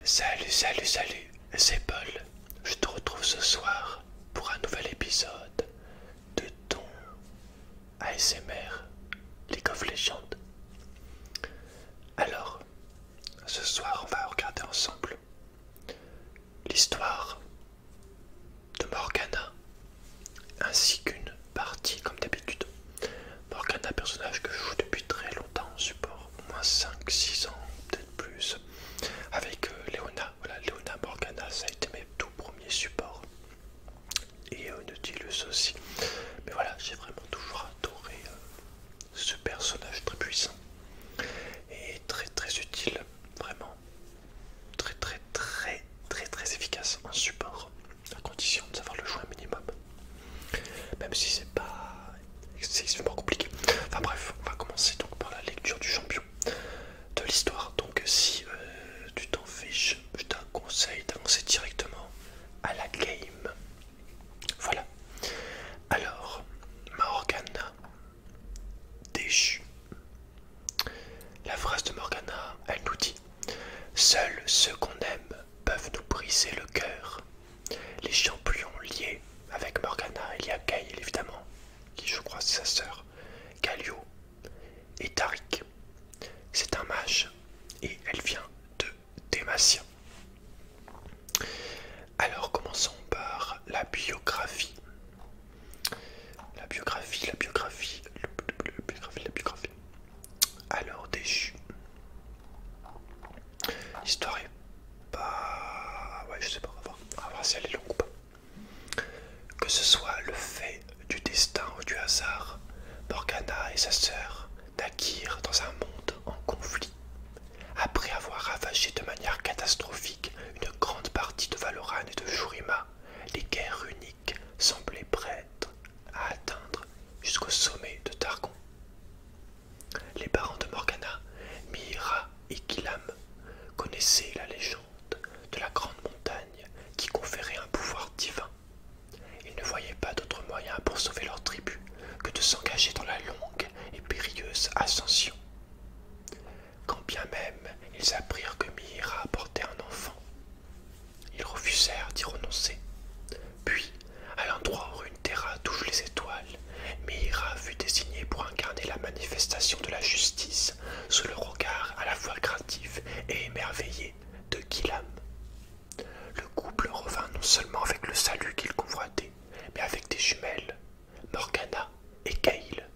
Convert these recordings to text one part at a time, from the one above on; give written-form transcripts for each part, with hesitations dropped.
Salut, c'est Paul. Je te retrouve ce soir pour un nouvel épisode de ton ASMR League of Legends. Alors, ce soir, on va regarder ensemble l'histoire de Morgana ainsi qu'une partie comme d'habitude. Morgana, personnage que je joue depuis très longtemps en support, au moins 5-6 ans, peut-être plus, avec Léona. Voilà, Léona Morgana, ça a été mes tout premiers supports. Et Nautilus aussi. Mais voilà, j'ai vraiment toujours adoré ce personnage très puissant et très utile, vraiment très efficace en support, à condition de savoir le jouer un minimum. Même si c'est pas excessivement compliqué. Enfin bref, on va commencer donc par la lecture du champion de l'histoire. Donc si tu t'en fiches, je te conseille d'avancer directement à la game. Voilà. Alors, Morgana déchue. La phrase de Morgana, elle nous dit: seuls ceux qu'on aime peuvent nous briser le cœur. Les champions liés avec Morgana, il y a Kayle évidemment, qui je crois c'est sa sœur, Galio et Taric. C'est un mage et elle vient de Demacia. Alors commençons par la biographie. La biographie. Alors déchu. L'histoire est pas... Ouais, je sais pas, on va voir si elle est longue ou pas. Que ce soit le fait du destin ou du hasard, Morgana et sa sœur naquirent dans un monde en conflit. Après avoir ravagé de manière catastrophique une grande partie de Valoran et de Shurima, les guerres runiques semblaient prêtes à atteindre jusqu'au sommet de Targon. Les parents de Morgana, Mihira et Kilam, connaissaient la légende de la grande montagne qui conférait un pouvoir divin. Ils ne voyaient pas d'autre moyen pour sauver leur tribu que de s'engager dans la longue et périlleuse ascension. Quand bien même ils apprirent que Mihira portait un enfant, ils refusèrent d'y renoncer. Puis, à l'endroit où Runeterra touche les étoiles, Mihira fut désignée pour incarner la manifestation de la justice sous le regard à la fois craintif et émerveillé de Kilam. Le couple revint non seulement avec le salut qu'il convoitait, mais avec des jumelles, Morgana et Kayle.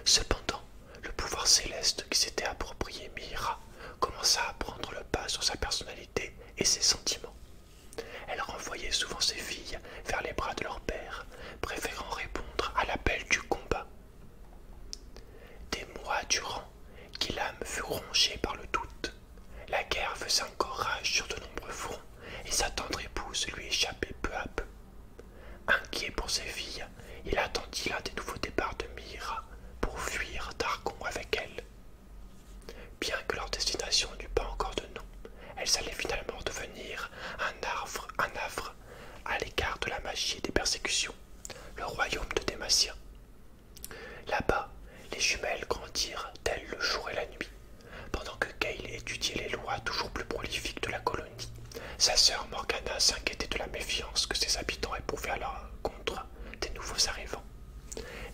Cependant, le pouvoir céleste qui s'était approprié Mihira commença à prendre le pas sur sa personnalité et ses sentiments. Elle renvoyait souvent ses filles vers les bras de leur père, préférant répondre à l'appel du combat. Des mois durant, Kilam fut rongé par le doute. La guerre faisait encore rage sur de nombreux fronts, et sa tendre épouse lui échappait peu à peu. Inquiet pour ses filles, il attendit l'un des nouveaux départs de Mihira pour fuir Targon avec elle. Bien que leur destination n'eût pas encore de nom, elles allaient finalement devenir un havre à l'écart de la magie et des persécutions, le royaume de Demacia. Là-bas, les jumelles grandirent tel le jour et la nuit. Pendant que Kayle étudiait les lois toujours plus prolifiques de la colonie, sa sœur Morgana s'inquiétait de la méfiance que ses habitants éprouvaient à l'encontre des nouveaux arrivants.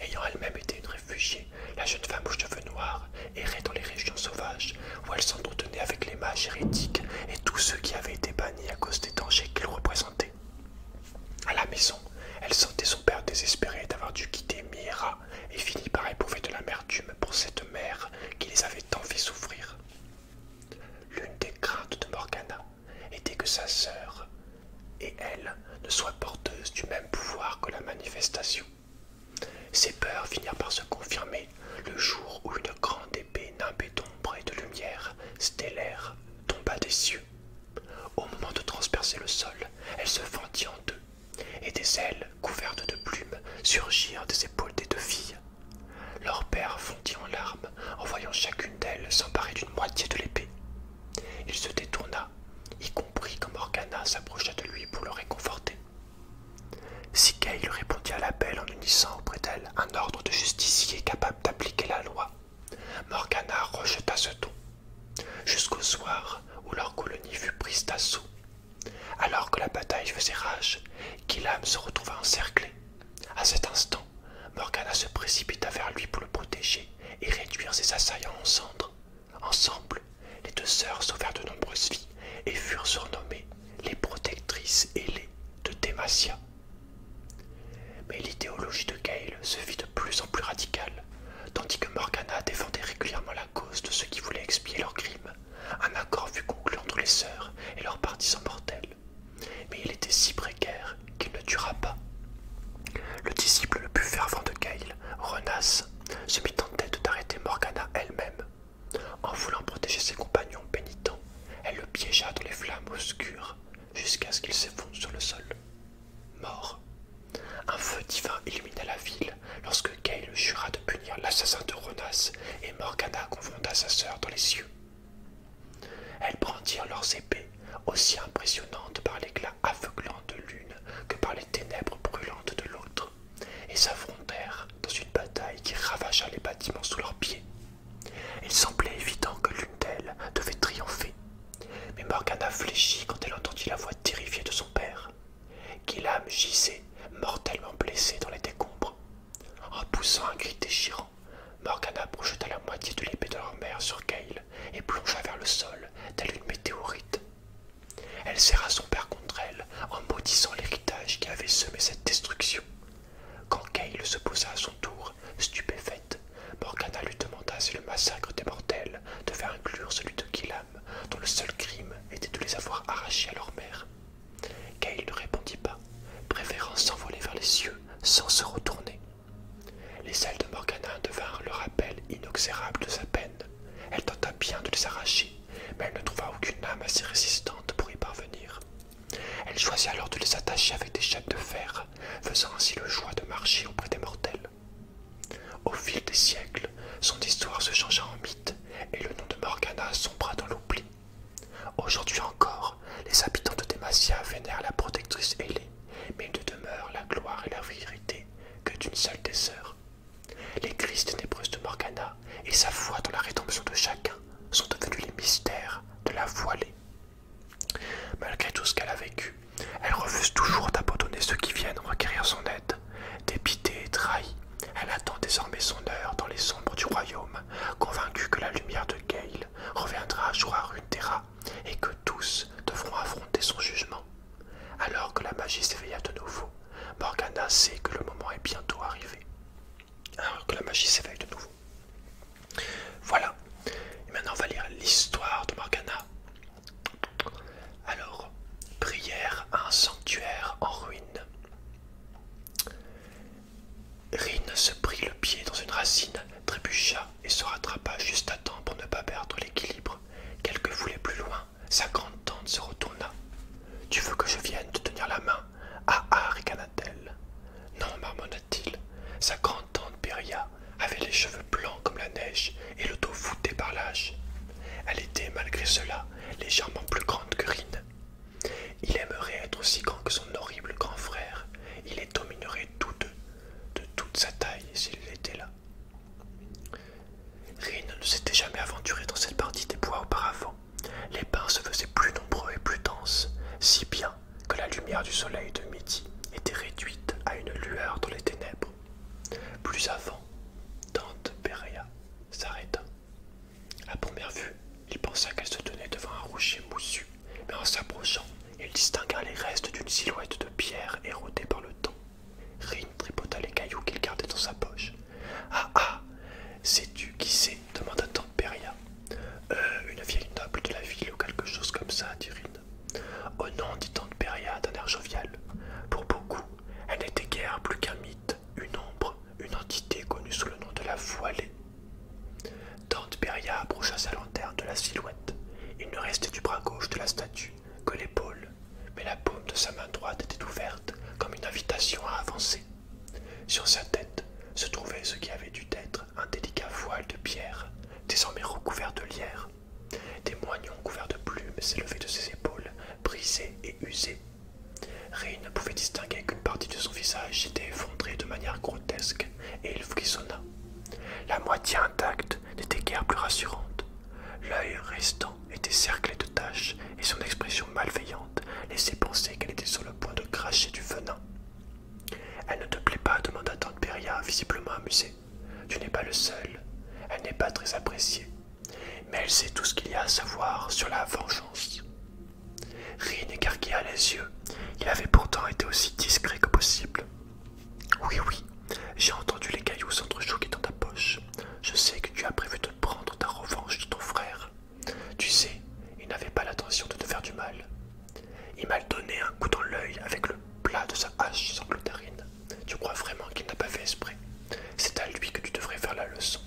Ayant elle-même été une réfugiée, la jeune femme aux cheveux noirs errait dans les régions sauvages où elle s'entretenait avec les mages hérétiques et tous ceux qui avaient été bannis à cause des dangers qu'ils représentaient. À la maison, elle sentait son père désespéré d'avoir dû quitter Mihira et finit par éprouver de l'amertume pour cette mère qui les avait tant fait souffrir. L'une des craintes de Morgana était que sa sœur et elle ne soient porteuses du même pouvoir que la manifestation. Ces peurs finirent par se confirmer le jour où une grande épée nimbée d'ombre et de lumière stellaire tomba des cieux. Au moment de transpercer le sol, elle se fendit en deux, et des ailes couvertes de plumes surgirent des épaules des deux filles. Leur père fondit en larmes en voyant chacune d'elles s'emparer d'une moitié de l'épée. Il se détourna, y compris quand Morgana s'approcha de lui pour le réconforter. Si Kayle répondit à l'appel en unissant auprès d'elle un ordre de justicier capable d'appliquer la loi, Morgana rejeta ce ton, jusqu'au soir où leur colonie fut prise d'assaut l'assaut. Alors que la bataille faisait rage, Guilhem se retrouva encerclé. À cet instant, Morgana se précipita vers lui pour le protéger et réduire ses assaillants en cendres. Ensemble, les deux sœurs sauvèrent de nombreuses vies et furent surnommées les protectrices ailées de Demacia. Mais l'idéologie de Gale se fit de plus en plus radicale, tandis que Morgana défendait régulièrement la cause de ceux qui voulaient expier leurs crimes. Un accord fut conclu entre les sœurs et leurs partisans mortels. Mais il était si précaire qu'il ne dura pas. Le disciple le plus fervent de Gale, Ronas, se mit en tête d'arrêter Morgana elle-même. En voulant protéger ses compagnons pénitents, elle le piégea dans les flammes obscures jusqu'à ce qu'il s'effondre sur le sol. Mort. Un feu divin illumina la ville lorsque Gale jura de punir l'assassin de Ronas et Morgana confronta sa sœur dans les cieux. Elles brandirent leurs épées, aussi impressionnantes par l'éclat aveuglant de l'une que par les ténèbres brûlantes de l'autre, et s'affrontèrent dans une bataille qui ravagea les bâtiments sous leurs pieds. Il semblait évident que l'une d'elles devait triompher, mais Morgana fléchit quand elle entendit la voix terrifiée de son père. Guilhem gisait, mortellement blessé dans les décombres. En poussant un cri déchirant, Morgana projeta la moitié de l'épée de leur mère sur Gale et plongea vers le sol, telle une météorite. Elle serra son père contre elle, en maudissant l'héritage qui avait semé cette destruction. Quand Gale se posa à son tour, stupéfaite, Morgana lui demanda si le massacre des mortels devait inclure celui de Guilhem, dont le seul crime était de les avoir arrachés à leur mère. Gale ne répondit pas, préférant s'envoler vers les cieux sans se retourner. Les ailes de Morgana devinrent le rappel inexorable de sa peine. Elle tenta bien de les arracher, mais elle ne trouva aucune âme assez résistante pour y parvenir. Elle choisit alors de les attacher avec des chaînes de fer, faisant ainsi le choix de marcher auprès des mortels. Au fil des siècles, son histoire se changea en mythe, et le nom de Morgana sombra dans l'oubli. Aujourd'hui encore, les habitants de Demacia vénèrent la protectrice ailée, mais il ne demeure la gloire et la vérité que d'une seule des sœurs. Les crises ténébreuses de Morgana et sa foi dans la rédemption de chacun sont devenus les mystères de la voilée. Malgré tout ce qu'elle a vécu, elle refuse toujours d'abandonner ceux qui viennent requérir son aide. Dépitée et trahie, elle attend désormais son heure dans les ombres du royaume, convaincue que la lumière de Gale reviendra un jour à Runeterra et que tous devront affronter son jugement. Alors que la magie s'éveilla de nouveau, Morgana sait que le moment est bientôt arrivé. Alors que la magie s'éveille de nouveau. Voilà. Et maintenant on va lire l'histoire de Morgana. Alors, prière à un sanctuaire en ruine. Rin se prit le pied dans une racine, trébucha et se rattrapa juste à temps pour ne pas perdre l'équilibre. Quelques foulées plus loin, sa grande tante se retourna. « Tu veux que je vienne te tenir la main ?»« Ah ah » ricana-t-elle. « Non » marmonna-t-il. Sa grande tante Peria avait les cheveux blancs comme la neige et le dos voûté par l'âge. Elle était malgré cela légèrement plus grande que Rin. Il aimerait être aussi grand que son horrible grand frère. Il les dominerait tous deux, de toute sa taille, s'il était là. Rin ne s'était jamais aventuré dans cette partie des bois auparavant. Les pins se faisaient plus nombreux et plus denses, si bien que la lumière du soleil de midi était réduite à une lueur dans les ténèbres. Plus avant, tante Peria s'arrêta. À première vue, il pensa qu'elle se tenait devant un rocher moussu, mais en s'approchant, il distingua les restes d'une silhouette de pierre érodée par le temps. Rin tripota les cailloux qu'il gardait dans sa poche. « Ah ah, sais-tu qui c'est ?» demanda tante Peria. Une vieille noble de la ville ou quelque chose comme ça, dit Rin. « Oh non, dit tante Peria d'un air jovial. Pour beaucoup, elle n'était guère plus qu'un mythe, une ombre, une entité connue sous le nom de la voilée. » Tante Peria approcha sa lanterne de la silhouette. Il ne restait du bras gauche de la statue que l'épaule, mais la paume de sa main droite était ouverte comme une invitation à avancer. Sur sa tête se trouvait ce qui avait dû être un délicat voile de pierre, désormais recouvert de lierre. Des moignons couverts de plumes s'élevaient de ses épaules, brisées et usées. Rin ne pouvait distinguer qu'une partie de son visage s'était effondrée de manière grotesque, et il frissonna. La moitié intacte n'était guère plus rassurante. L'œil restant était cerclé de taches visage et son expression malveillante laissaient penser qu'elle était sur le point de cracher du venin. « Elle ne te plaît pas ?» demanda tante Péria, visiblement amusée. « Tu n'es pas le seul. Elle n'est pas très appréciée. Mais elle sait tout ce qu'il y a à savoir sur la vengeance. » Rin écarquilla les yeux. Il avait pourtant été aussi discret que possible. « Oui, oui, j'ai entendu les cailloux s'entrechoquer dans ta poche. Je sais que tu as prévu de prendre ta revanche de ton frère. Tu sais, il n'avait pas l'intention de te faire du mal. Il m'a donné un coup dans l'œil avec le plat de sa hache, sanglota Rin. Tu crois vraiment qu'il n'a pas fait exprès? C'est à lui que tu devrais faire la leçon.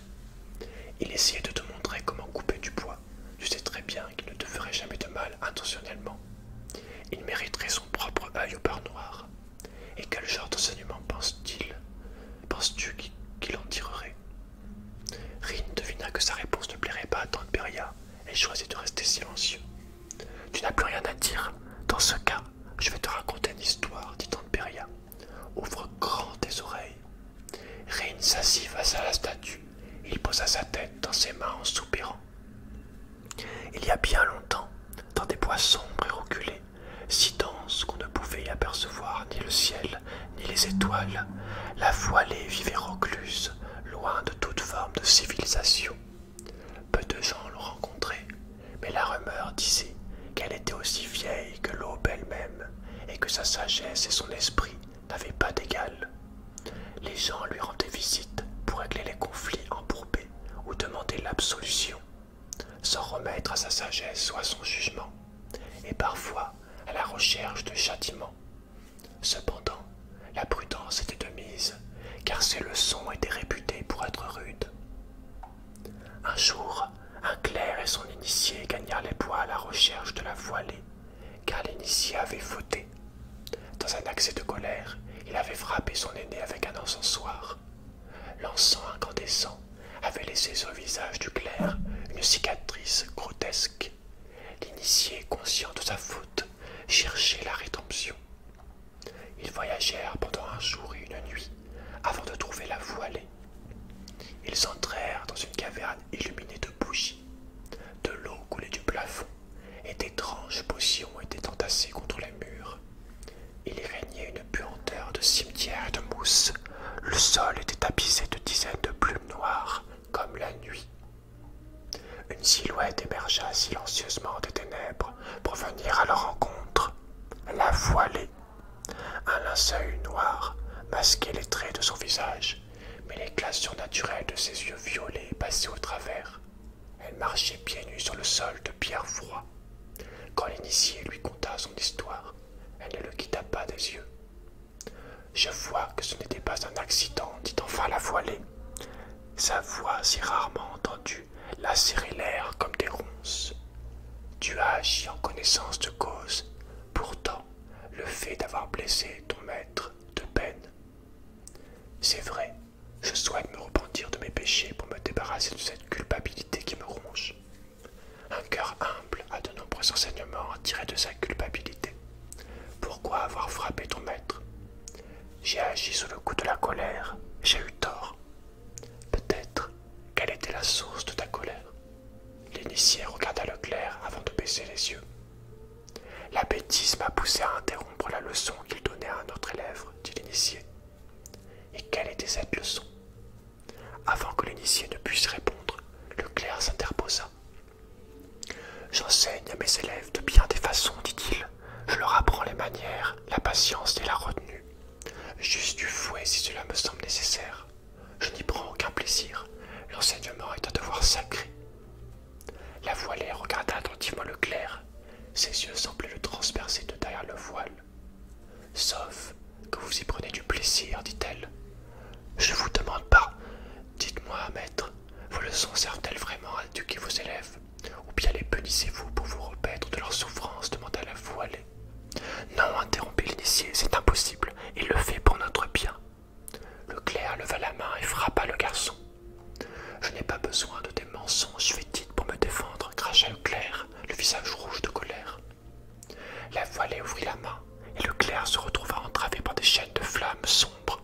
Il essayait de te montrer comment couper du bois. Tu sais très bien qu'il ne te ferait jamais de mal intentionnellement. Il mériterait son propre œil au beurre noir. Et quel genre d'enseignement penses-tu qu'il en tirerait? » Rin devina que sa réponse ne plairait pas à tante Péria et choisit de rester silencieux. « Tu n'as plus rien à dire. Dans ce cas, je vais te raconter une histoire, dit tante Péria. Ouvre grand tes oreilles. » Rin s'assit face à la statue. Il posa sa tête dans ses mains en soupirant. Il y a bien longtemps, dans des bois sombres et reculés, si denses qu'on ne pouvait y apercevoir ni le ciel, ni les étoiles, la voilée vivait recluse, loin de toute forme de civilisation. Peu de gens l'ont rencontrée, mais la rumeur disait qu'elle était aussi vieille que l'aube elle-même, et que sa sagesse et son esprit n'avaient pas d'égal. Les gens lui rendaient visite pour régler les conflits embourbés ou demander l'absolution, sans remettre à sa sagesse ou à son jugement, et parfois à la recherche de châtiments. Cependant, la prudence était de mise, car ses leçons étaient réputées pour être rudes. Un jour, un clerc et son initié gagnèrent les bois à la recherche de la voilée, car l'initié avait fauté. Dans un accès de colère, il avait frappé son aîné avec un encensoir. L'encens incandescent avait laissé sur le visage du clerc une cicatrice grotesque. L'initié, conscient de sa faute, cherchait la rédemption. Ils voyagèrent pendant un jour et une nuit avant de trouver la voilée. Ils entrèrent dans une caverne illuminée de bougies. De l'eau coulait du plafond et d'étranges potions étaient entassées contre les murs. Il y régnait une puanteur de cimetière et de mousse. Le sol était tapissé de dizaines de plumes noires, comme la nuit. Une silhouette émergea silencieusement des ténèbres pour venir à leur rencontre. La voilée. Un linceul noir masquait les traits de son visage, mais l'éclat surnaturel de ses yeux violets passait au travers. Elle marchait pieds nus sur le sol de pierre froid. Quand l'initié lui conta son histoire, elle ne le quitta pas des yeux. « Je vois que ce n'était pas un accident, dit enfin la voilée. » Sa voix, si rarement entendue, lacérait l'air comme des ronces. « Tu as agi en connaissance de cause. Pourtant, le fait d'avoir blessé ton maître te peine. C'est vrai, je souhaite me repentir de mes péchés pour me débarrasser de cette culpabilité qui me ronge. » Un cœur humble a de nombreux enseignements à tirer de sa culpabilité. Pourquoi avoir frappé ton maître? J'ai agi sous le coup de la colère, j'ai eu tort. Peut-être quelle était la source de ta colère? L'initié regarda le clerc avant de baisser les yeux. La bêtise m'a poussé à interrompre la leçon qu'il donnait à un autre élève, dit l'initié. Et quelle était cette leçon? Avant que l'initié ne puisse répondre, le clerc s'interposa. J'enseigne à mes élèves de bien des façons, dit-il. Je leur apprends les manières, la patience et la retenue. Juste du fouet si cela me semble nécessaire. Je n'y prends aucun plaisir. L'enseignement est un devoir sacré. La voilée regarda attentivement le clerc. Ses yeux semblaient le transpercer de derrière le voile. Sauf que vous y prenez du plaisir, dit-elle. Je ne vous demande pas. Dites-moi, maître, vos leçons servent-elles vraiment à éduquer vos élèves? Ou bien les punissez-vous pour vous repaître de leurs souffrances, demanda la voilée. Non, interrompit l'initié, c'est impossible. Il le fait pour notre bien. Le clerc leva la main et frappa le garçon. Je n'ai pas besoin de tes mensonges fétides pour me défendre, cracha le clerc, le visage rouge de colère. La voilée ouvrit la main, et le clerc se retrouva entravé par des chaînes de flammes sombres.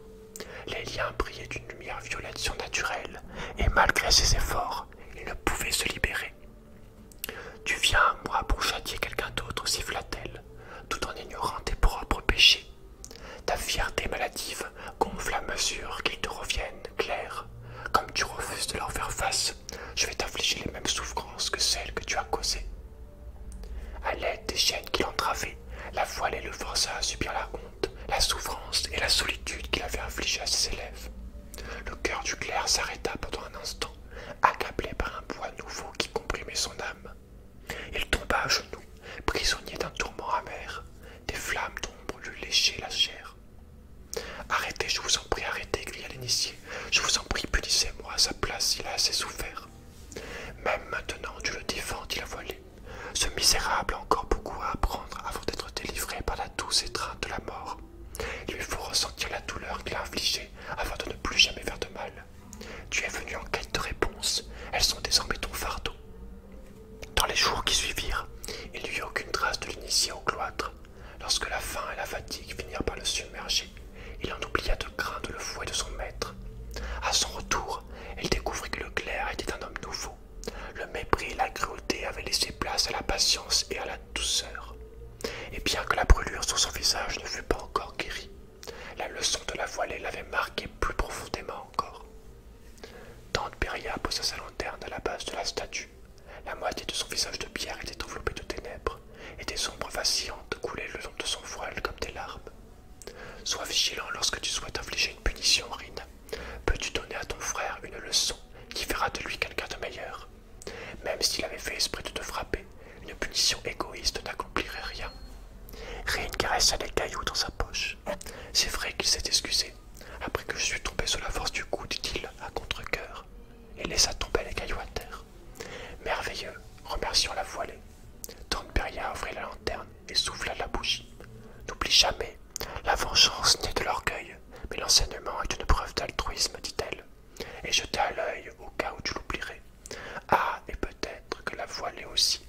Les liens brillaient d'une lumière violette surnaturelle, et malgré ses efforts, il ne pouvait se libérer. Tu viens à moi pour ou châtier quelqu'un d'autre, siffla-t-elle, tout en ignorant tes propres péchés. Ta fierté maladive gonfle à mesure qu'ils te reviennent clairs. Comme tu refuses de leur faire face, je vais t'infliger les mêmes souffrances que celles que tu as causées. À l'aide des chaînes qui l'entravaient, la voilée le força à subir la honte, la souffrance et la solitude qu'il avait infligées à ses élèves. Le cœur du clerc s'arrêta pendant un instant, accablé par un poids nouveau qui comprimait son âme. Il tomba à genoux, prisonnier d'un tourment amer. Des flammes d'ombre lui léchaient la chair. Arrêtez, je vous en prie, arrêtez, cria l'initié. Je vous en prie, punissez-moi à sa place, il a assez souffert. Même maintenant, tu le défends, dit la voilée. Ce misérable a encore beaucoup à apprendre avant d'être délivré par la douce étreinte de la mort. Il lui faut ressentir la douleur qu'il a infligée afin de ne plus jamais faire de mal. Tu es venu en quête de réponses, elles sont désormais ton fardeau. Dans les jours qui suivirent, il n'y eut aucune trace de l'initié au cloître. Lorsque la faim et la fatigue finirent par le submerger, il en oublia de craindre le fouet de son maître. À son retour, il découvrit que le clerc était un homme nouveau. Le mépris et la cruauté avaient laissé place à la patience et à la douceur. Et bien que la brûlure sur son visage ne fût pas encore guérie, la leçon de la voilée l'avait marqué plus profondément encore. Tante Péria posa sa lanterne à la base de la statue. La moitié de son visage de pierre était enveloppée de ténèbres, et des ombres vacillantes coulaient le long de son voile comme des larmes. Sois vigilant lorsque tu souhaites infliger une punition, Rine. Peux-tu donner à ton frère une leçon qui fera de lui quelqu'un de meilleur? Même s'il avait fait esprit de te frapper, une punition égoïste n'accomplirait rien. Rine caressa les cailloux dans sa poche. C'est vrai qu'il s'est excusé. Après que je suis tombé sous la force du coup, dit-il à contre-cœur, et laissa tomber les cailloux à terre. Merveilleux, remercions la voilée. Tante Péria ouvrit la lanterne et souffla la bougie. N'oublie jamais, la vengeance naît de l'orgueil, mais l'enseignement est une preuve d'altruisme, dit-elle, et jeta à l'œil au cas où tu l'oublierais. Ah, et peut-être que la voilée aussi.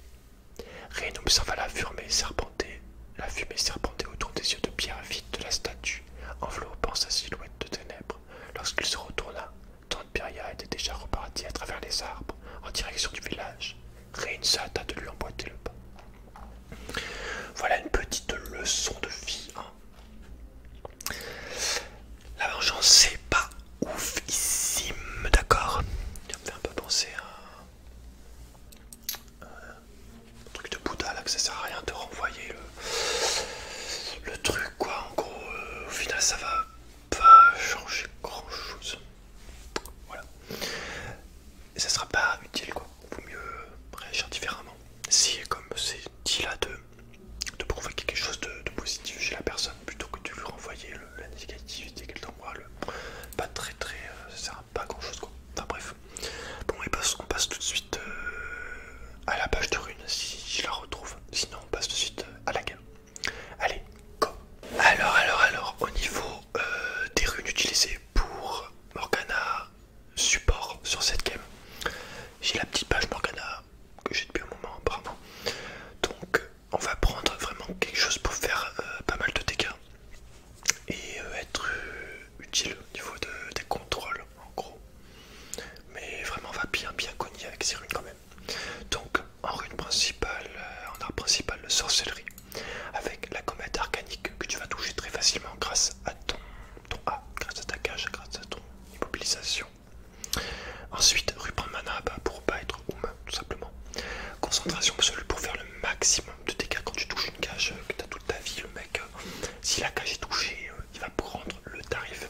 Rine observa la fumée serpenter autour des yeux de pierre vide de la statue, enveloppant sa silhouette de ténèbres. Lorsqu'il se retourna, Tante Péria était déjà repartie à travers les arbres, en direction du village. Rine se hâta de lui emboîter le pas. Voilà une petite leçon de vie, hein. La vengeance, c'est pas oufissime, d'accord? Ça me fait un peu penser à un truc de Bouddha, là, que ça sert à rien de renvoyer le truc, quoi. En gros, au final, ça va pas changer grand-chose. Voilà. Et ça sera pas utile, quoi. Vaut mieux réagir différemment. Si, comme c'est dit là, de provoquer quelque chose de positif chez la personne plutôt que de lui renvoyer la négativité qu'elle t'envoie, pas très ça sert à pas grand chose, quoi. Enfin bref. Bon, on passe tout de suite à la page de runes si je la retrouve. Sinon on passe tout de suite à la game. Allez, go. Alors, au niveau des runes utilisées pour Morgana support sur cette game, j'ai la petite page Morgana que j'ai depuis un moment apparemment. Donc on va prendre vraiment quelque chose pour faire pas mal de dégâts et être utile au niveau des contrôles en gros. Mais vraiment on va bien cogner avec ces runes quand même. Donc en rune principale, en art principal, le sorcellerie, avec la comète arcanique que tu vas toucher très facilement grâce à ton A, grâce à ta cage, grâce à ton immobilisation. Ensuite, ruban mana pour pas être tout simplement. Concentration absolue pour faire le maximum de dégâts quand tu touches une cage que tu as toute ta vie. Le mec, si la cage est touchée, il va prendre le tarif.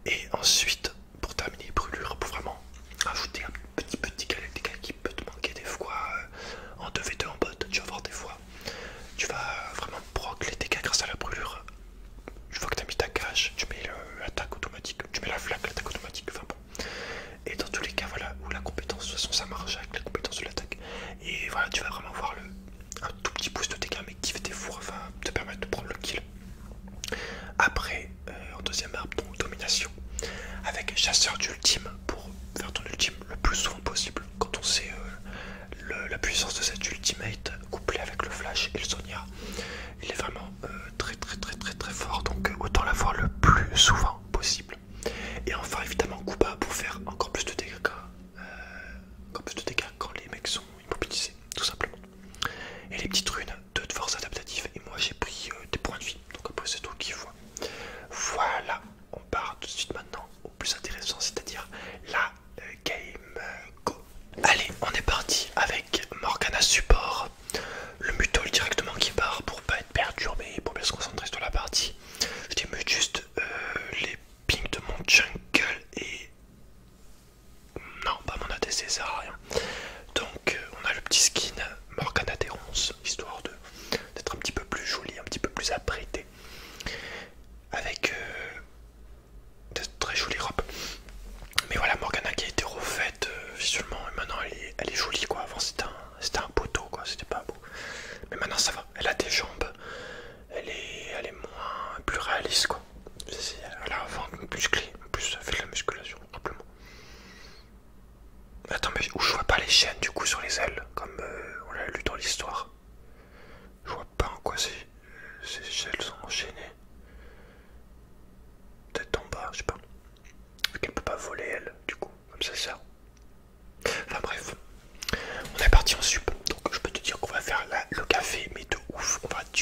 Et ensuite, pour terminer, brûlure pour vraiment rajouter un petit dégât qui peut te manquer des fois en 2v2 en bot. Tu vas voir des fois, tu vas vraiment proc les dégâts grâce à la brûlure. Une fois que tu as mis ta cage, tu mets l'attaque automatique, tu mets la flaque, l'attaque automatique, enfin bon. Et dans tous les cas, voilà, où la compétence, de toute façon ça marche avec la compétence de l'attaque. Et voilà, tu vas vraiment voir un tout petit boost de dégâts, mais qui fait des fois, enfin, te permettre de prendre le kill. Après, en deuxième arme, donc domination, avec chasseur d'ultime pour faire ton ultime le plus souvent possible. Quand on sait la puissance de cette ultimate, couplée avec le flash et le Sonia, il est vraiment très fort, donc autant l'avoir le plus souvent possible. Et enfin évidemment coup bas pour faire encore plus de dégâts quand les mecs sont immobilisés, tout simplement. Et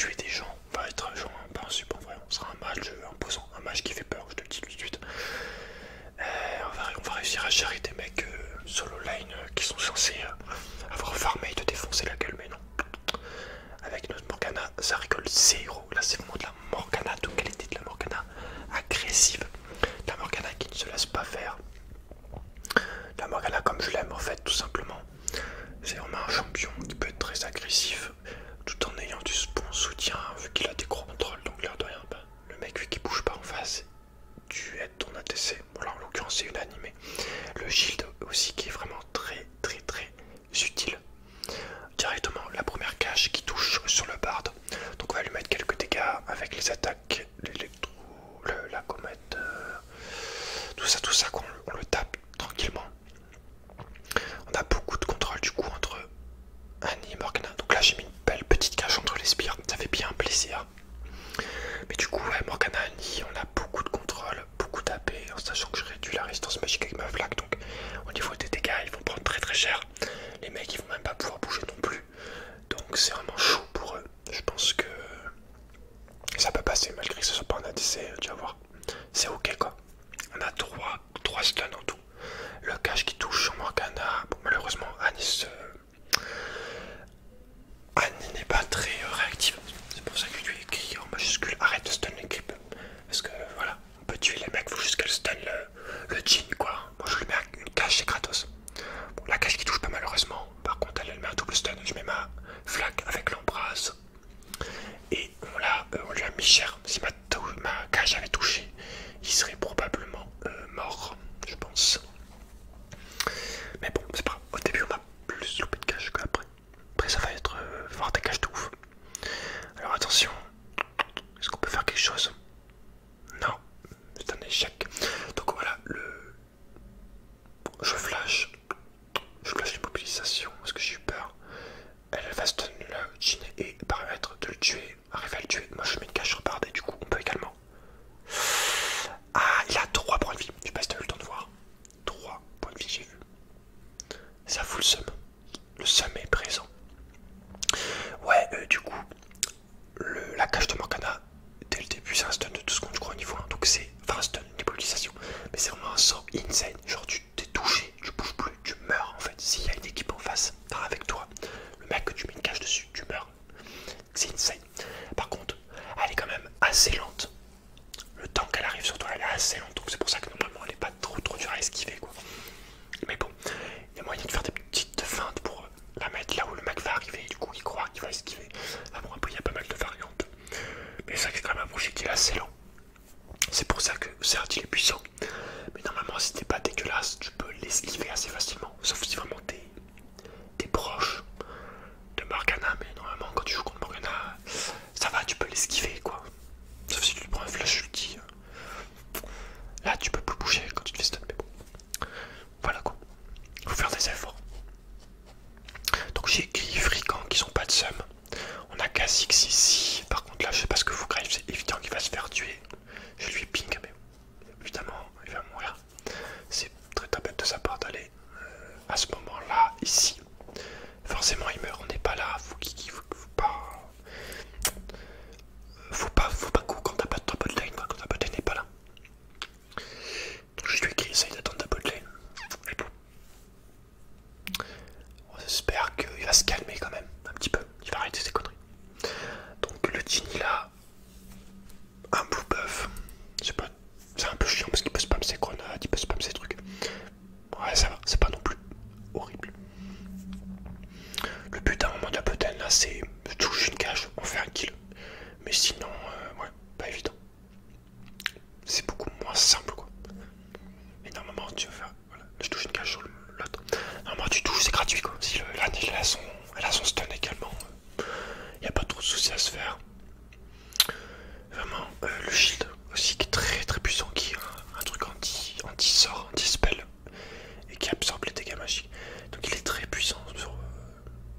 tuer des gens, on va être genre pas un super vrai, on sera un mage imposant, un mage qui fait peur, je te le dis tout de suite. On va réussir à gérer des mecs solo line qui sont censés avoir farmé et te défoncer la gueule, mais non. Avec notre Morgana, ça rigole zéro. Là, c'est vraiment de la Morgana de qualité, de la Morgana agressive, de la Morgana qui ne se laisse pas faire. La Morgana comme je l'aime en fait, tout simplement. C'est vraiment un champion qui peut être très agressif tout en ayant du bon soutien vu qu'il a des gros contrôles. Donc l'air de rien, bah, le mec vu qu'il bouge pas en face, tu aides ton ATC. Voilà, en l'occurrence c'est une animée. Le shield aussi qui est vraiment très utile. Directement la première cage qui touche sur le bard. Donc on va lui mettre quelques dégâts avec les attaques, l'électro, la comète, tout ça qu'on le tape tranquillement. On a beaucoup de contrôle du coup entre Annie et Morgana. Donc là j'ai mis une belle petite cage entre les spires, ça fait bien plaisir. Mais du coup ouais, Morgana, Annie, on a beaucoup de contrôle, beaucoup d'AP, en sachant que je réduis la résistance magique avec ma flaque. Donc au niveau des dégâts ils vont prendre très cher. Les mecs ils vont même pas pouvoir bouger non plus. Donc c'est vraiment chaud pour eux. Je pense que ça peut passer malgré que ce soit pas un ADC, tu vas voir. C'est ok quoi. On a 3 stuns en tout. Le cache qui touche sur Morgana. Bon, malheureusement Annie n'est pas très réactive. C'est pour ça que je lui ai écrit en majuscule arrête de stun les creeps. Parce que voilà, on peut tuer les mecs, faut juste qu'elle stun le Jhin quoi. Moi je lui mets une cache chez Kratos. Bon, la cache qui touche pas malheureusement. Par contre elle met un double stun. Je mets ma flaque avec l'embrase. Et on lui a mis cher. Si ma cage avait touché, il serait probablement mort, je pense. Mais bon, c'est pas grave. Au début, on a plus loupé de cage qu'après. Après, ça va être voir des cages de ouf. Alors attention, est-ce qu'on peut faire quelque chose? Non, c'est un échec. Donc voilà, je flash l'immobilisation parce que j'ai eu peur. Elle va stun le Jhin et permettre de le tuer, arriver à le tuer. Moi je mets une cage sur Bard et du coup on peut également. Ah, il a 3 points de vie. Je sais pas si t'as eu le temps de voir. 3 points de vie, j'ai vu. Ça fout le seum. Le seum est présent. Ouais, du coup, la cage de Morgana, dès le début, c'est un stun de 2 secondes, je crois, au niveau 1. Donc c'est. Enfin, un stun, une immobilisation. Mais c'est vraiment un sort insane. Genre, tu t'es touché, tu bouges plus, tu meurs en fait. S'il y a une équipe en face, enfin avec toi, le mec que tu mets une cage dessus, tu meurs. C'est insane. Par contre, elle est quand même assez lente. Le temps qu'elle arrive sur toi, elle est assez lente. Donc c'est pour ça que normalement, elle est pas trop dure à esquiver quoi. Mais bon, il y a moyen de faire des petites feintes pour la mettre là où le mec va arriver. Et du coup, il croit qu'il va esquiver. Ah bon, après, il y a pas mal de variantes. Mais c'est vrai que c'est quand même un projectile assez lent. C'est pour ça que certes, il est puissant. Mais normalement, si t'es pas dégueulasse, tu peux l'esquiver assez facilement. Sauf si vraiment t'es proche de Morgana. Mais normalement, quand tu joues contre Morgana, ça va, tu peux l'esquiver quoi. Sauf si tu prends un flash ulti. Là, tu peux plus bouger quand tu te fais stun. Mais bon, voilà quoi. Faut faire des efforts. Donc j'ai écrit Fricans qui sont pas de seum. On a Kha'Zix ici. Par contre là je sais pas ce que vous craignez, c'est évident qu'il va se faire tuer. Je lui ping mais évidemment il va mourir. C'est très bête de sa part d'aller à ce moment là, ici. Forcément il meurt, on n'est pas là, faut pas go quand t'as pas de ta botlane quoi, quand ta botlane n'est pas là. Donc je lui ai écrit essaye d'attendre ta botlane. Et bon. J'espère qu'il va se calmer quand même, un petit peu, il va arrêter ses conneries. Donc le Jhin il a un blue buff, c'est un peu chiant parce qu'il peut spam ses grenades, il peut spam ses trucs. Ouais ça va, c'est pas non plus horrible. Le but à un moment de la botlane là c'est je touche une cage, on fait un kill. Mais sinon, ouais, pas évident. C'est beaucoup moins simple quoi. Et normalement tu vas faire, voilà, je touche une cage sur l'autre. Normalement tu touches, c'est gratuit quoi. Si l'année elle a son stun également, il n'y a pas trop de soucis à se faire. Vraiment, le shield aussi qui est très puissant, qui est un truc anti-sort, anti-spell, et qui absorbe les dégâts magiques. Donc il est très puissant sur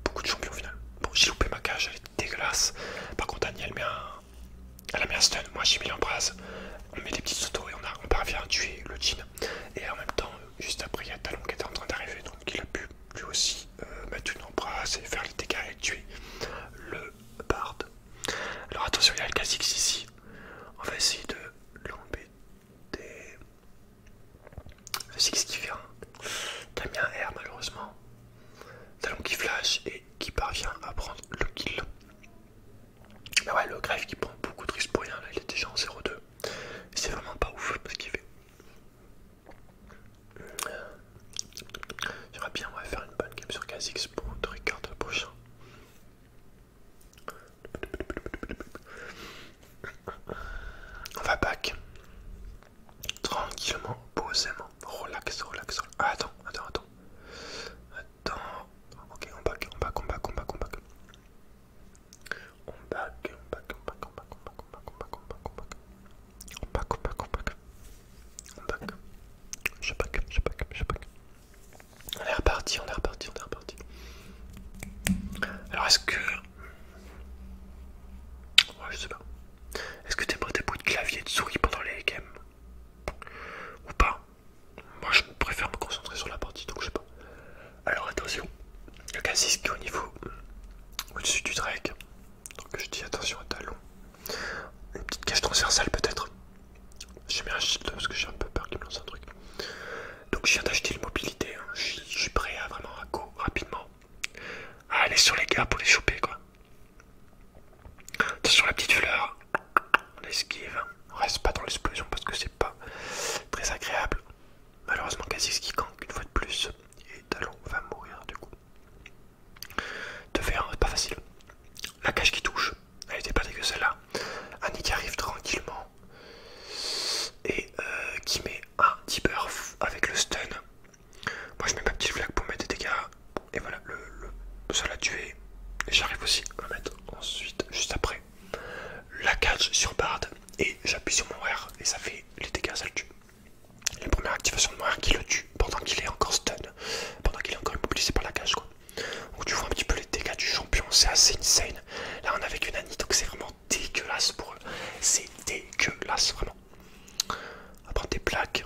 beaucoup de champions au final. Bon, j'ai loupé ma cage, elle est dégueulasse. Par contre, Annie, elle a mis un stun. Moi, j'ai mis l'embrase. On met des petites autos et on parvient à tuer le Jhin. Et en même temps, juste après, il y a Talon qui était en train d'arriver, donc il a pu lui aussi mettre une embrase et faire les dégâts et tuer le Bard. attention, il y a le Kha'Zix ici. On va essayer de l'embêter. Le Kha'Zix qui vient. T'as mis un R malheureusement. Talon qui flash et qui parvient à prendre le kill. Mais ouais, le greffe qui prend beaucoup de risques pour rien, là il est déjà en 0-2. C'est vraiment pas ouf ce qu'il fait. J'aimerais bien faire une bonne game sur Kha'Zix pour te regarder le prochain. On va back. Tranquillement, posément. Relax, relax. Ah, attends. Ok, on back. On back. Je back. On est reparti. Alors est-ce que... Ouais, je sais pas. Est-ce que t'aimerais des bruits de clavier et de souris pendant les games? Ou pas? Moi je préfère me concentrer sur la partie, donc je sais pas. Alors attention. Le Kha'Zix qui est au niveau au-dessus du Drake. Donc je dis attention à talon. Une petite cage transversale peut-être. J'ai mis un shield parce que j'ai un peu peur qu'il me lance un truc. Donc je viens d'acheter une mobilité, hein. Je suis prêt à vraiment à go rapidement. À aller sur les gars pour les choper quoi. Attention la petite fleur. On esquive. On reste pas dans l'explosion parce que c'est pas très agréable. Malheureusement Kha'Zix qui gank une fois de plus. Et talon va mourir du coup. 2v1, c'est pas facile. La cage qui touche. Elle était pas dégueu celle-là. Annie qui arrive tranquillement. Et qui met un debuff avec le stun. Moi je mets ma petite flaque pour mettre des dégâts. Et voilà, ça l'a tué. Et j'arrive aussi à mettre ensuite, juste après, la catch sur Bard. Et j'appuie sur mon R et ça fait les dégâts, ça le tue. La première activation de mon R qui le tue pendant qu'il est encore stun. Pendant qu'il est encore immobilisé par la cage quoi. Donc tu vois un petit peu les dégâts du champion, c'est assez insane. Là on est avec une Annie, donc c'est vraiment dégueulasse pour eux. C'est dégueulasse vraiment. On va prendre des plaques.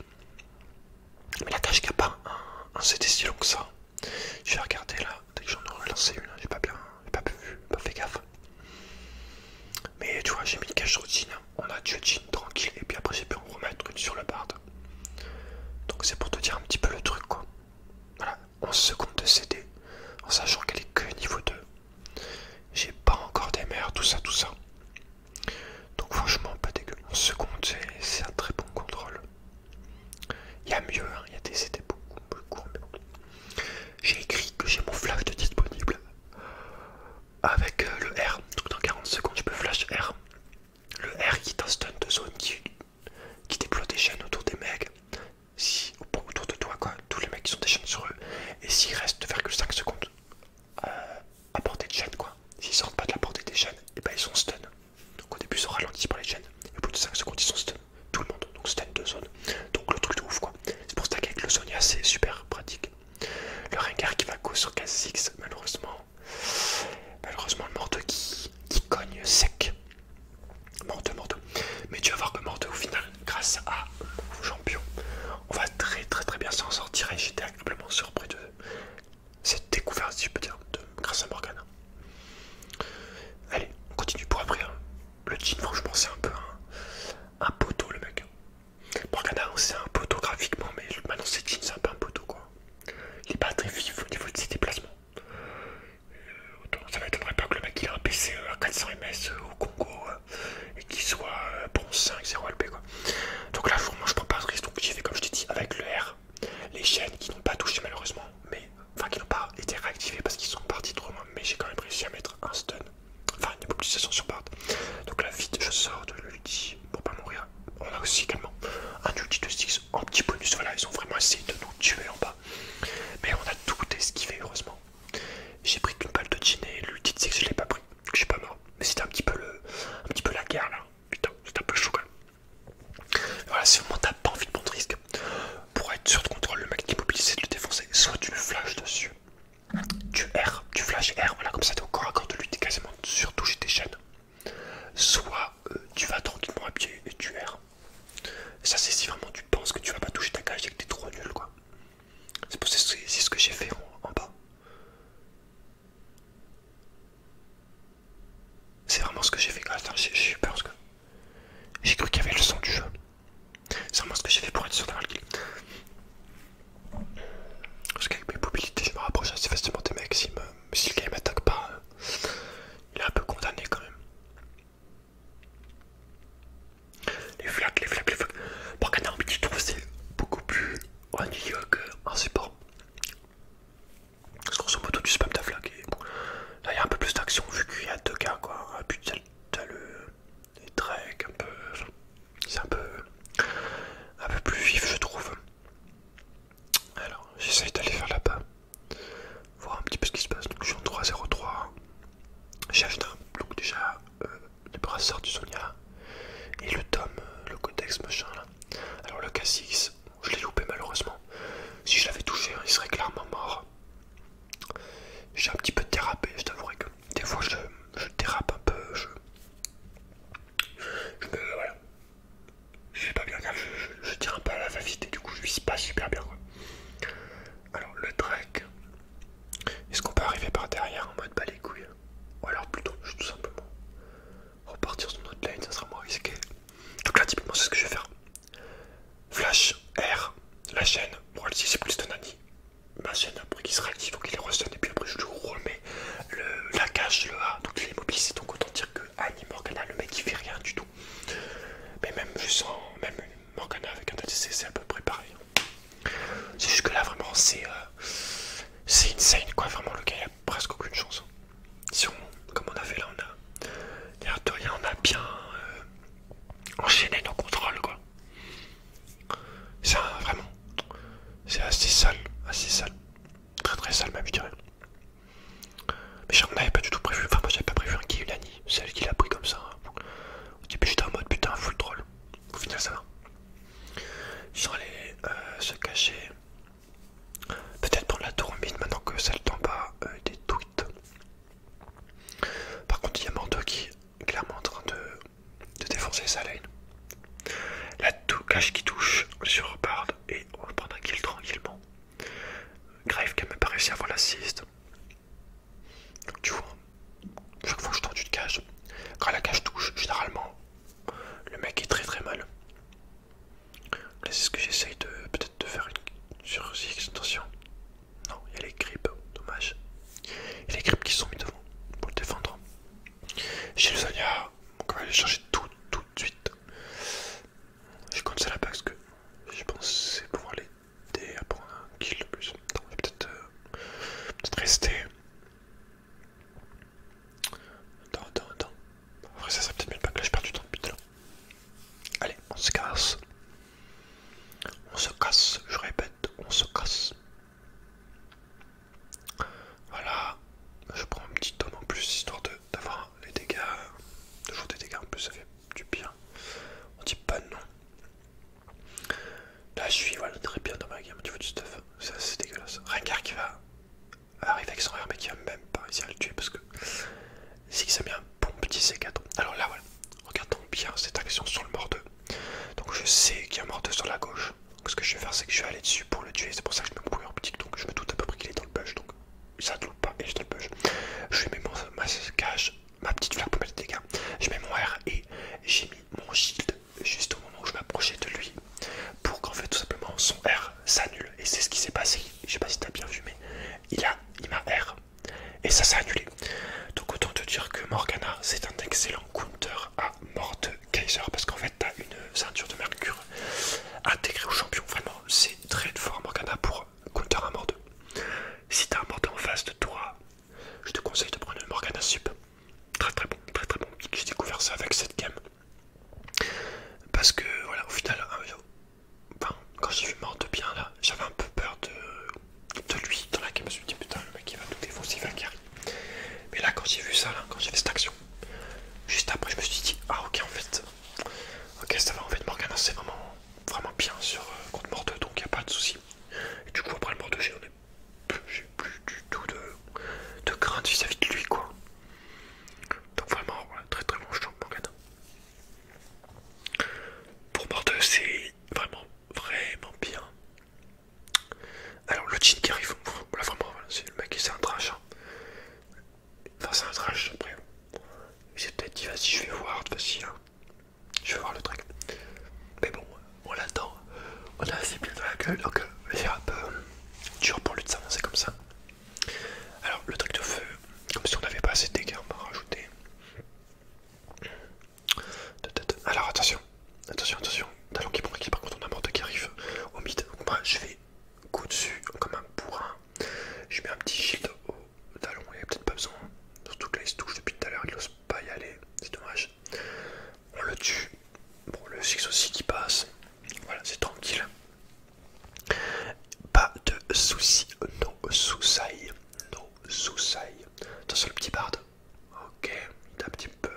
Mais la cage qui a pas un CD si long que ça. Je vais regarder là, dès que j'en aurai lancé une, j'ai pas vu, pas fait gaffe. Mais tu vois, j'ai mis une cage routine, on a tué Jean tranquille, et puis après j'ai pu en remettre une sur le Bard. Donc c'est pour te dire un petit peu le truc quoi. Voilà, 11 secondes de CD, en sachant qu'elle est que niveau 2. J'ai pas encore des mers, tout ça. Donc franchement pas dégueu. 11 secondes c'est un très bon contrôle. Il y a mieux, hein. Il y a des CD beaucoup plus courts, mais bon. J'ai écrit que j'ai mon flash de disponible avec le R. Donc dans 40 secondes je peux flash R. Le R qui est un stun de zone qui déploie des chaînes autour des mecs. Si autour de toi quoi, tous les mecs qui sont des chaînes sur eux. Et s'il reste 2,5 secondes à portée de chaîne quoi. S'ils sortent pas de la portée des chaînes, et ben ils sont stun. Donc au début ils sont ralentis par les chaînes. Et au bout de 5 secondes ils sont stun. Tout le monde. Donc stun de zone. Donc le truc de ouf quoi. C'est pour ça qu'avec le Sonya c'est super pratique. Le Rengar qui va go sur Kha'Zix, malheureusement le Morte qui cogne sec. Morte. Mais tu vas voir que Morte au final, grâce à mon champion, on va très bien s'en sortir et j'étais agréablement surpris de cette découverte si je peux dire, grâce à Morgana. Allez, on continue pour après. Hein. Le Jean franchement c'est un peu un poteau le mec. Morgana c'est un poteau graphiquement mais maintenant c'est Jean c'est un peu un poteau quoi. Il est pas très vif au niveau de ses déplacements. Ça m'étonnerait pas que le mec il a un PC à 400 ms au Congo et qu'il soit bronze 5 0 LP quoi. Donc là vraiment je prends pas de risque, donc j'ai fait comme je t'ai dit avec le R. Les chaînes qui n'ont pas touché malheureusement, mais enfin qui n'ont pas été réactivées parce qu'ils sont partis trop loin, mais j'ai quand même réussi à mettre un stun, enfin une immobilisation sur Bard. Donc là vite je sors de l'ulti pour pas mourir. On a aussi également un ulti de Styx en petit bonus, voilà ils ont vraiment essayé de nous tuer en bas. Mais on a tout esquivé heureusement. J'ai pris qu'une balle de Jean et l'ulti de Styx je l'ai pas pris, je suis pas mort. Mais c'était un petit peu la guerre là, putain c'était un peu chaud quand même. du Sonia. Et le tome, le codex machin là. Alors le K6, je l'ai loupé malheureusement. Si je l'avais touché, il serait clairement mort. J'ai un petit peu dérapé, je t'avouerai que des fois je dérape un peu, voilà. Je fais pas bien gaffe, je tire un peu à la va-vite et du coup je vise pas super bien quoi. Alors le Drake, est-ce qu'on peut arriver par derrière en mode bas les couilles? Ou alors plutôt tout simplement repartir sur notre lane, ça sera moins risqué. Donc là typiquement c'est ce que je vais faire. Flash, R, la chaîne, bon ici c'est plus de Nani. Ma chaîne après qui sera active, donc il est restun et puis après je lui remets la cage, le A, donc il est immobilisé, donc autant dire que Annie Morgana, le mec il fait rien du tout. Mais même je sens, même Morgana avec un ADC c'est à peu près pareil. C'est juste que là vraiment c'est insane quoi, vraiment le gars il a presque aucune chance. Si on, comme on a fait là, on a, l'air de rien, on a bien enchaîné nos contrôles quoi. Ça vraiment, c'est assez sale, très très sale même je dirais. Mais on n'avait pas du tout prévu, enfin moi j'avais pas prévu un kill Nani, c'est elle qui l'a pris comme ça. Au début j'étais en mode putain full troll, au final ça va. Ils sont allés se cacher. Peut-être prendre la tour au mid maintenant que celle d'en bas des tweets. Par contre il y a Mordo qui est clairement en train de défoncer sa lane. La cache qui touche sur Bard et on va prendre un kill tranquillement. Grave qui a même pas réussi à avoir l'assist. Donc tu vois, chaque fois que je tente une cage, quand la cage touche, généralement le mec est très très mal. Là c'est ce que j'essaye de peut-être de faire une sur Ziggs, attention. Non, il y a les creeps, dommage. Il y a les creeps qui sont mis devant pour le défendre. J'ai le Sonia, donc on va aller chercher tout de suite. Je compte ça là parce que je pense c'est pouvoir l'aider à prendre un kill de plus. Donc je vais peut-être rester. Attends. Après ça serait peut-être mieux pas que là je perds du temps depuis tout à l'heure. Allez, on se casse. On se casse, je répète, on se casse. Voilà, je prends un petit tome en plus histoire d'avoir les dégâts. Toujours des dégâts en plus, ça fait du bien. On dit pas non. Là je suis voilà, très bien dans ma game au niveau du stuff. C'est assez dégueulasse. Rengar qui va arriver avec son R mais qui va même pas réussir à le tuer parce que c'est que ça met un bon petit C4. Alors là voilà, regardons bien cette action sur le Mordeux. Donc je sais qu'il y a un Mordeux sur la gauche. Donc ce que je vais faire c'est que je vais aller dessus pour le tuer. C'est pour ça que je me mets en optique. Donc je me doute à peu près qu'il est dans le bush. Donc ça doute pas et je dans le bush. Je lui mets ma cage, ma petite flaque pour mettre des dégâts. Je mets mon R et j'ai mis mon shield juste au moment où je m'approchais de lui. Pour qu'en fait tout simplement son R s'annule. Et c'est ce qui s'est passé. Je sais pas si t'as bien vu mais il m'a R. Et ça s'est annulé. Donc autant te dire que Morgana c'est un excellent counter à Mordekaiser. Parce qu'en fait t'as une ceinture de mercure intégrée au champion. Vraiment c'est très fort Morgana pour counter à Mordeux. Si t'as un Mordeux en face de toi, je te conseille de prendre une Morgana sup. Très bon. J'ai découvert ça avec cette game. Parce que voilà au final, enfin, quand j'ai vu Mordeux bien là, j'avais un peu peur de lui dans la game. Je me suis dit putain le mec il va tout défoncer, il va carry. Mais là quand j'ai vu ça, là, quand j'ai fait cette action, juste après je me suis dit ah ok en fait, ok ça va en fait Morgana c'est vraiment bien sur contre Mordeux donc y a pas de souci. Et du coup après le Mordeux j'ai plus du tout de crainte vis-à-vis de lui quoi. Donc vraiment voilà, très bon champ Morgana. Pour Mordeux c'est vraiment bien. Alors le Jhin qui arrive, voilà vraiment c'est le mec c'est un trash hein. Enfin c'est un trash après. J'ai peut-être dit vas-y je vais voir de facile hein. Je vais voir le truc. Mais bon on l'attend. On a assez bien dans la gueule donc c'est un peu dur pour lui de s'avancer comme ça. Alors le truc de feu, comme si on n'avait pas assez de dégâts, on va rajouter. Alors attention, talon qui prend qui par contre on a Mordeux qui arrive au mid. Donc moi je vais coup dessus comme un bourrin. Je mets un petit shield au talon, il n'y a peut-être pas besoin. Surtout que là il se touche depuis tout à l'heure, il n'ose pas y aller, c'est dommage. On le tue. Bon le Ziggs aussi qui passe. Voilà c'est tranquille. Pas de soucis, no soucis. Attention le petit Bard. Ok, il est un petit peu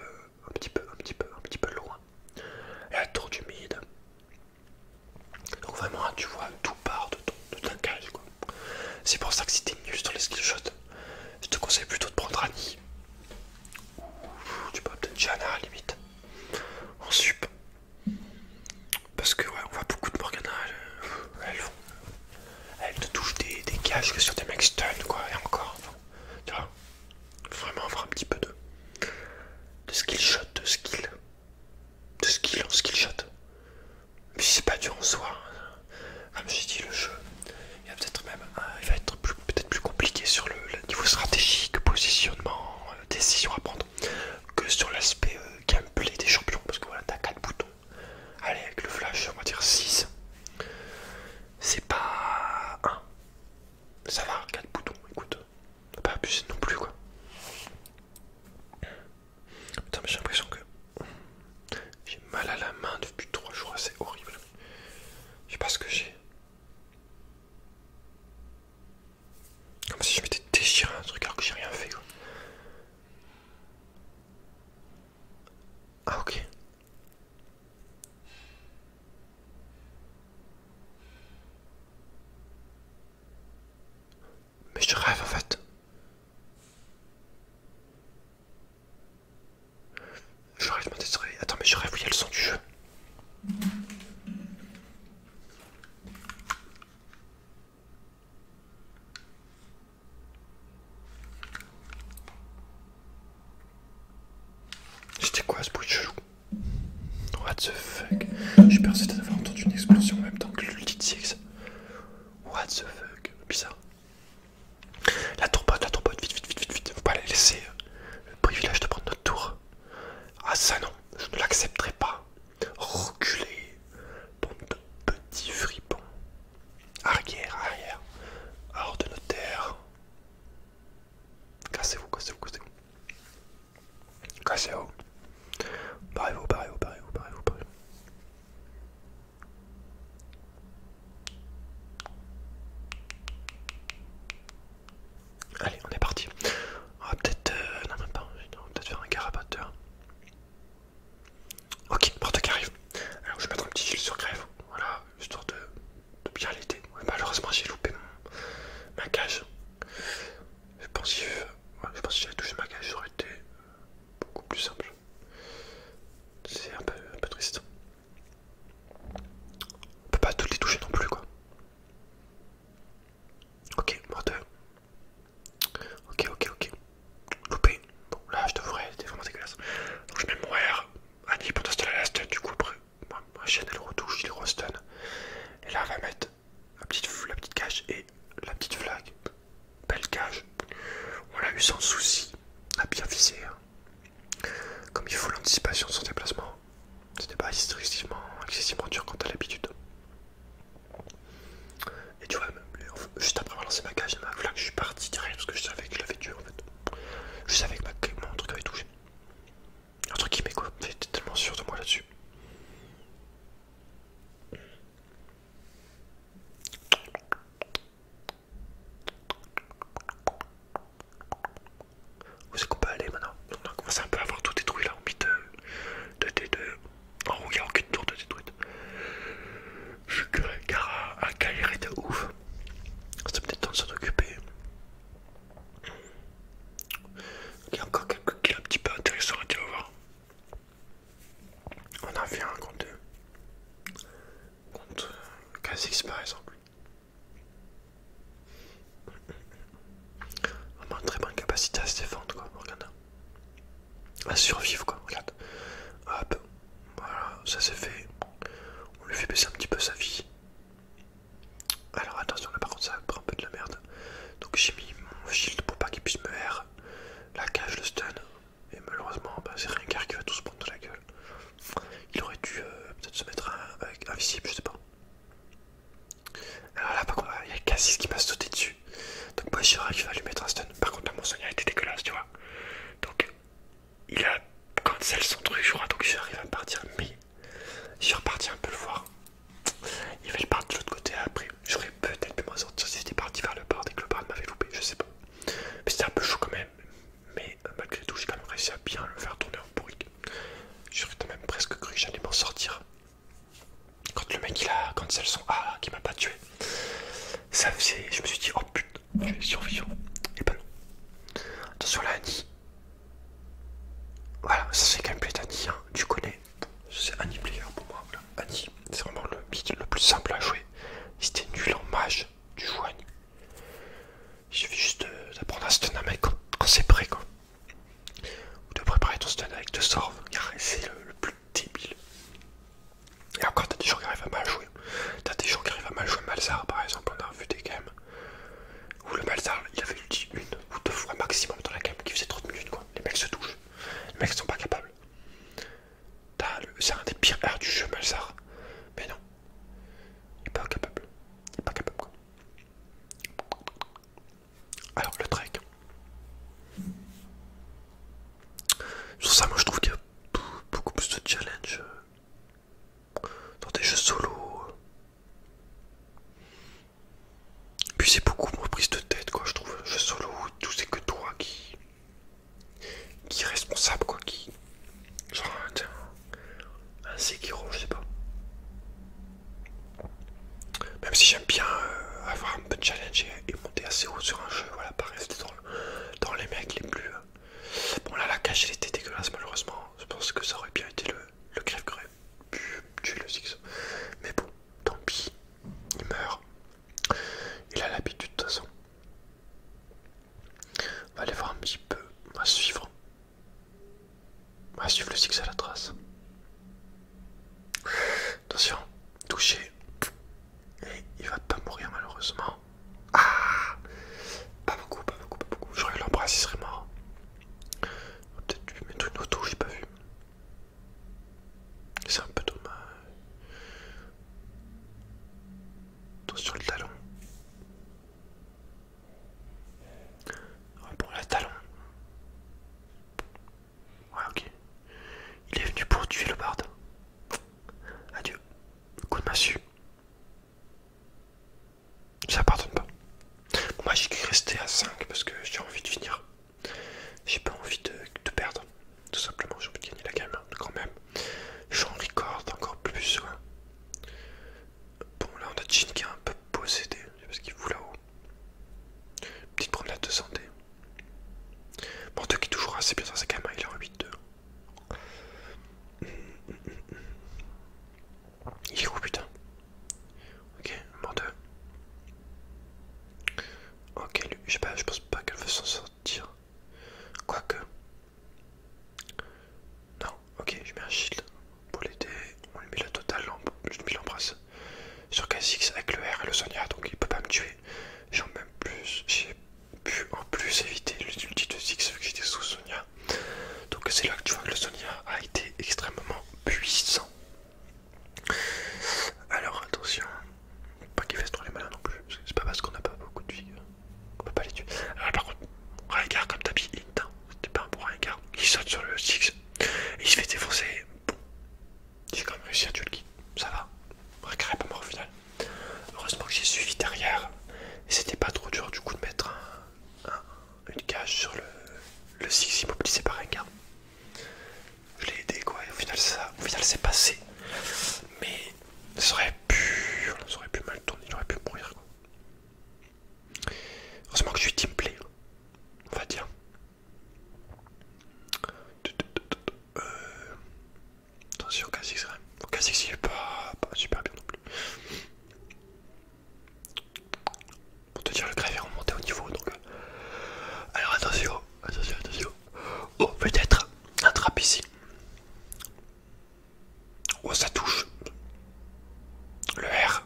c'est le son du jeu. C'était quoi ce bruit de chelou? What the fuck? J'ai peur d'avoir entendu une explosion en même temps que l'ulti de Six. What the fuck? Bizarre. La tourbotte, vite, vite, vite, vite, vite. Faut pas la laisser le privilège de prendre notre tour. Ah ça non, je ne l'accepterai pas. Reculez, bande de petits fripons. Arrière, arrière. Hors de nos terres. Cassez-vous, cassez-vous, cassez-vous. Cassez-vous. Barrez-vous, barrez-vous, barrez-vous, barrez-vous, barrez-vous. Allez, on est parti. On va peut-être... non, même pas. On va peut-être faire un carapateur. Ok, porte qui arrive. Alors, je vais mettre un petit fil sur grève. Voilà, histoire de bien l'été. Malheureusement, j'ai loupé ma cage. Je pense que si j'avais touché ma cage, ça aurait été beaucoup plus simple. C'est un peu triste. On peut pas toutes les toucher non plus, quoi. Ok, morte. Ok. Loupé. Bon, là, je t'avouerai, c'était vraiment dégueulasse. Donc, je mets mon R. Annie, pendant ce temps-là, la stun, du coup, après, ma chaîne, elle retouche, il restun. Et là, on va mettre la petite cage et la petite flag. Belle cage. On l'a eu sans souci. On a bien visé. Hein. Comme il faut l'anticipation de son déplacement. C'était pas excessivement dur quand t'as l'habitude. Et tu vois, juste après avoir lancé ma cage et ma flag, je suis parti direct parce que je savais que je l'avais tué en fait. Je savais que mon truc avait touché. Entre guillemets quoi, j'étais tellement sûr de moi là-dessus. Où c'est qu'on peut aller maintenant? On a commencé un peu à avoir tout détruit là, en bit de... En haut, il n'y a aucune tour de détruite. Je suis car à galérer de ouf. C'est peut-être temps de s'en occuper. Il y a encore quelques kills un petit peu intéressants à dire au revoir. On a fait un contre Kha'Zix par exemple. On a une très bonne capacité à se défendre quoi, regarde. À survivre quoi, regarde. Hop, voilà, ça c'est fait. On lui fait baisser un petit peu sa vie. Alors attention là par contre ça prend un peu de la merde. Donc j'ai mis mon shield pour pas qu'il puisse me R. La cage, le stun. Et malheureusement bah, c'est Rengar qui va tous prendre de la gueule. Il aurait dû peut-être se mettre avec invisible, je sais pas. Alors là par contre il y a Kha'Zix qui m'a sauté dessus. Donc moi je qui va lui mettre un stun. Par contre là mon Sonia était dégueulasse tu vois. Donc il a cancel son truc je crois. Donc j'arrive à partir. Mais je suis reparti un peu le voir. Il avait le part de l'autre côté après. J'aurais peut-être pu m'en sortir si j'étais parti vers le bar dès que le bar m'avait loupé, je sais pas. Mais c'était un peu chaud quand même. Mais malgré tout j'ai quand même réussi à bien le faire tourner en bourrique. J'aurais quand même presque cru que j'allais m'en sortir. Quand le mec il a cancel son A qui m'a pas tué. Ça faisait. Je me suis dit oh putain, je vais survivre. Et bah non. Attention là Annie. Voilà, ça c'est gameplay d'Annie, hein. Tu connais. C'est Annie player pour moi. Voilà. Annie, c'est vraiment le beat le plus simple à jouer. Si t'es nul en mage, tu joues Annie. Il suffit juste d'apprendre à stun un mec quand c'est prêt quoi. Ou de préparer ton stun avec 2 sorts, car c'est le plus débile. Et encore t'as des gens qui arrivent à mal jouer. T'as des gens qui arrivent à mal jouer Malzahar par exemple, on a vu des games où le Malzahar il avait ulti 1 ou 2 fois maximum dans la game qui faisait 30 minutes quoi. Les mecs se touchent. Les mecs sont pas capables. C'est un des pires R du jeu Malzahar. Mais non. Il est pas capable. Il est pas capable quoi. Alors le trek. Sur ça moi je trouve qu'il y a beaucoup plus de challenge dans des jeux solo. Puis c'est beaucoup moins prise de tête quoi je trouve. Jeu solo, tout c'est que toi qui est responsable quoi, qui. Genre un Sekiro, je sais pas. Même si j'aime bien avoir un peu de challenge et monter assez haut sur un jeu, voilà, pas rester dans les mecs les plus. Bon là la cage elle était dégueulasse malheureusement. Je pense que ça aurait bien été le crève-crève. C'est un peu dommage. Attention le talon. Oh, bon, le talon. Ouais, ok. Il est venu pour tuer le barde. Adieu. Coup de massue. Ça pardonne pas. Bon, moi j'ai cru rester à 5 parce que j'ai envie de finir. J'ai pas envie de perdre. Tout simplement, j'ai envie de gagner la game quand même. J'en record encore plus. Ouais. Bon, là on a Jin qui est un peu possédé. Je sais pas ce qu'il fout là-haut. Petite promenade de santé. Morte qui est toujours assez bien dans sa gamme, il est en 8-2. Il est où putain? Ok, mort 2. Ok, lui, je sais pas, je pense pas qu'elle veut s'en sortir. Quoique. Non, ok, je mets un shield pour l'aider. On lui met la totale, je lui mets l'embrasse. Sur Kha'Zix avec le R et le Sonia, donc il peut pas me tuer. J'ai pu en plus éviter l'ulti de Ziggs vu que j'étais sous Sonia. Donc c'est là que tu vois que le Sonia a été extrêmement puissant. Alors attention, pas qu'il fasse trop les malins non plus, parce que c'est pas parce qu'on n'a pas beaucoup de vie qu'on peut pas les tuer. Alors par contre, Rengar comme tapis, c'était pas un bon Rengar, il saute sur le Ziggs et il se fait défoncer. Bon, j'ai quand même réussi à tuer le kill, ça va. Rengar est pas mort au final. Heureusement que j'ai suivi derrière et c'était pas trop dur du coup de mettre une cage sur le Ziggs immobilisé par Rengar. Je l'ai aidé quoi et au final c'est passé. Mais ça aurait pu mal tourner, il aurait pu mourir quoi. Heureusement que je suis teamplay, on va dire. Attention Kha'Zix quand même. Kha'Zix il est pas super bien non plus. Pour te dire le grève est remonté au niveau donc. Alors attention. Oh peut-être un trap ici. Oh ça touche. Le R.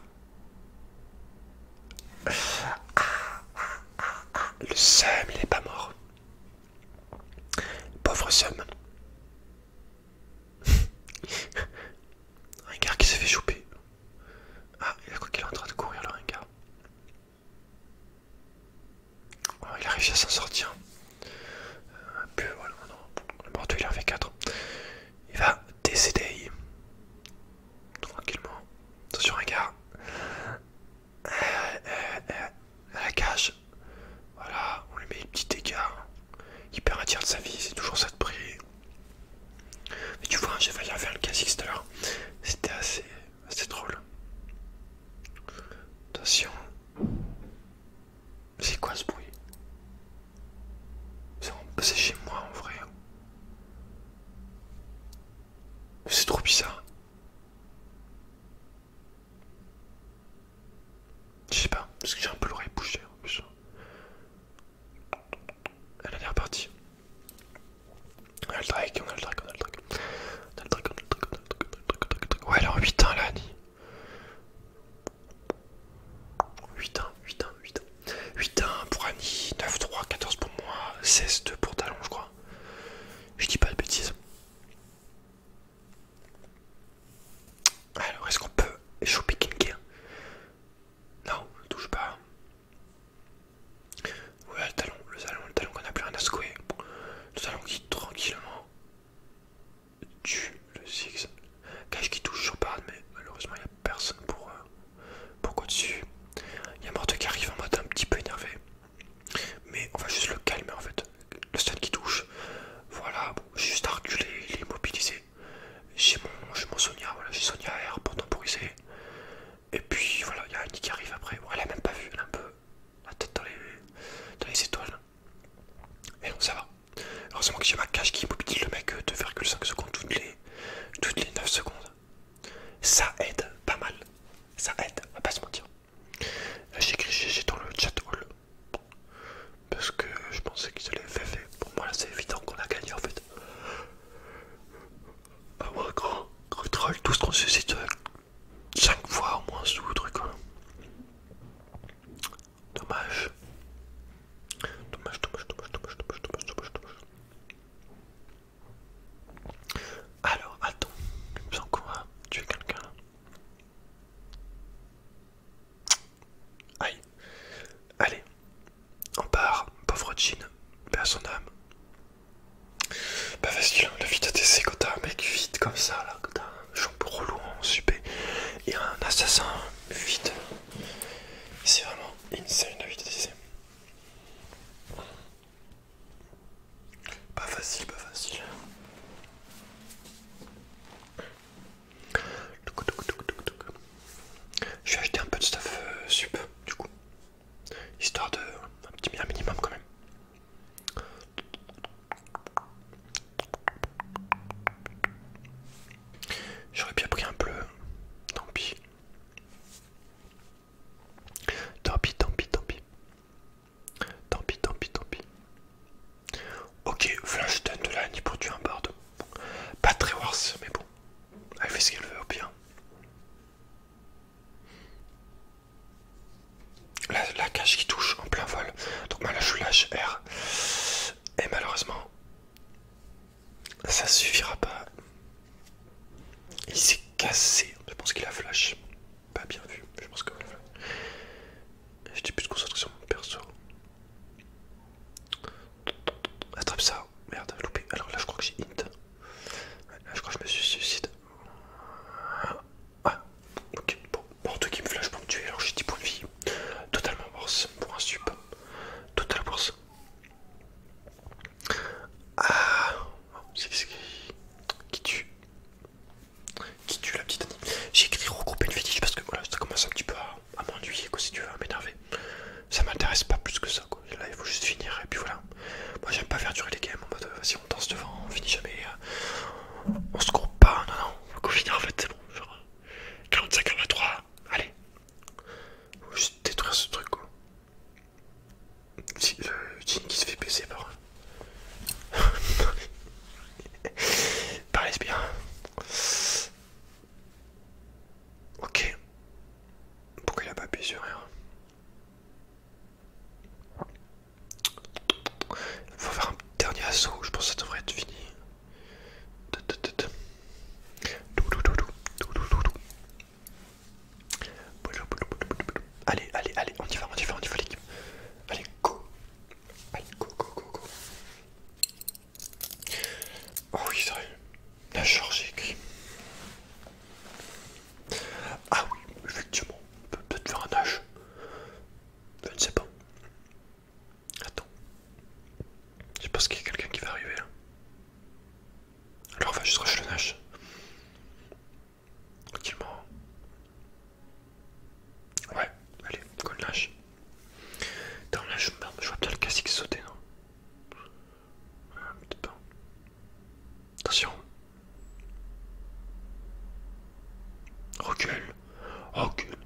Le Sam il est pas mort. Pauvre Sam. Rengar qui s'est fait choper. Ah, il a quoi qu'il est en train de courir le Rengar. Oh, il a réussi à s'en sortir. Puis voilà, non. Le morceau il en fait 4. Il va décéder. Tranquillement. Attention Rengar. À la cage. Voilà, on lui met des petits dégâts. Il perd un tiers de sa vie, c'est toujours ça de prix. Mais tu vois, j'ai failli faire le Kha'Zix tout à l'heure. C'était assez drôle. Attention. C'est quoi ce bruit? C'est chez moi en vrai. C'est trop bizarre. Je sais pas, parce que j'ai un peu l'oreille bouchée en plus. Elle a l'air partie. On a le Drake. Ouais, elle est en 8-1 là, Annie. 8-1 pour Annie, 9-3, 14 pour moi, 16-2 pour Talon, je crois. Je dis pas de bêtises. Alors, est-ce qu'on peut choper Kinker? Non, ne touche pas. Ouais, le talon qu'on a plus rien à secouer. Le talon qui tranquillement tue le Ziggs. Cache qui touche sur parade, mais malheureusement il n'y a personne pour quoi dessus. Il y a Morte qui arrive en mode un petit peu énervé. Mais on va juste le calmer en fait. Le stun qui touche. Voilà, bon, juste à reculer, il est immobilisé. J'ai mon Sonia, voilà, j'ai Sonia R pour temporiser. Et puis voilà, il y a Annie qui arrive après. Bon, elle a même pas vu, elle a un peu la tête dans les étoiles. Et donc ça va. Heureusement que j'ai ma cage qui immobilise le mec 2,5 secondes toutes les 9 secondes. Ça aide pas mal. Ça aide, on va pas se mentir. Là j'ai écrit GG dans le chat hall. Parce que je pensais qu'ils allaient faire. Pour moi là c'est évident qu'on a gagné en fait. Ah ouais, gros troll, tout ce qu'on suscite 5 fois au moins sous le truc. Dommage. Alors attends, il me semble qu'on va comme ça là, quand t'as un champ relou en supé et un assassin vide. C'est vraiment insane à utiliser. Pas facile, pas facile. Je vais acheter un peu de stuff sup du coup, histoire de un petit bien minimum quand même. J'aurais bien pris un bleu, tant pis. Tant pis, tant pis, tant pis. Tant pis, tant pis, tant pis. Ok, flash de la ni pour tuer un bard. Pas très worse, mais bon. Elle fait ce qu'elle veut au pire. La cage qui touche en plein vol. Donc moi là je lâche R. Et malheureusement, ça suffira pas. Il s'est cassé. Je pense qu'il a flash. Pas bien vu. Je pense que j'étais plus concentré sur mon perso. Attrape ça. Merde, loupé. Alors là je crois que j'ai hint. Là je crois que je me suis suicide. Ah, ok. Bon, Bordeaux qui me flash pour me tuer. Alors j'ai 10 points de vie. Totalement worse pour un sup. Total worse. Ah, c'est qui tue. Qui tue la petite Annie. J'ai écrit regrouper une fétiche parce que voilà, ça commence un petit peu à m'ennuyer quoi, si tu veux, à m'énerver. Ça m'intéresse pas plus que ça quoi. Et là il faut juste finir et puis voilà. Moi j'aime pas faire durer les games en mode vas-y on danse devant, on finit jamais. On se groupe pas, non non, faut qu'on finisse en fait, c'est bon. Genre 45-43, allez. Faut juste détruire ce truc quoi. Si le Jin qui se fait baiser par. Parlez bien. Ok. Pourquoi il a pas appuyé sur rien? Faut faire un dernier assaut, je pense que ça devrait être fini. Allez, allez, allez, on y va, on y va, on y va l'équipe. Allez, go. Allez, go, go, go, go. Oh oui, c'est vrai. La charge écrit. Ah oui, effectivement. On peut peut-être faire un nage. Je ne sais pas. Attends. Je pense qu'il y a quelqu'un qui va arriver là. Alors on va juste rush le nage. Tranquillement. Ouais, allez, go le nage. Dans le nage, je vois bien le classique sauter, non? Peut-être pas. Attention. Recule. Recule.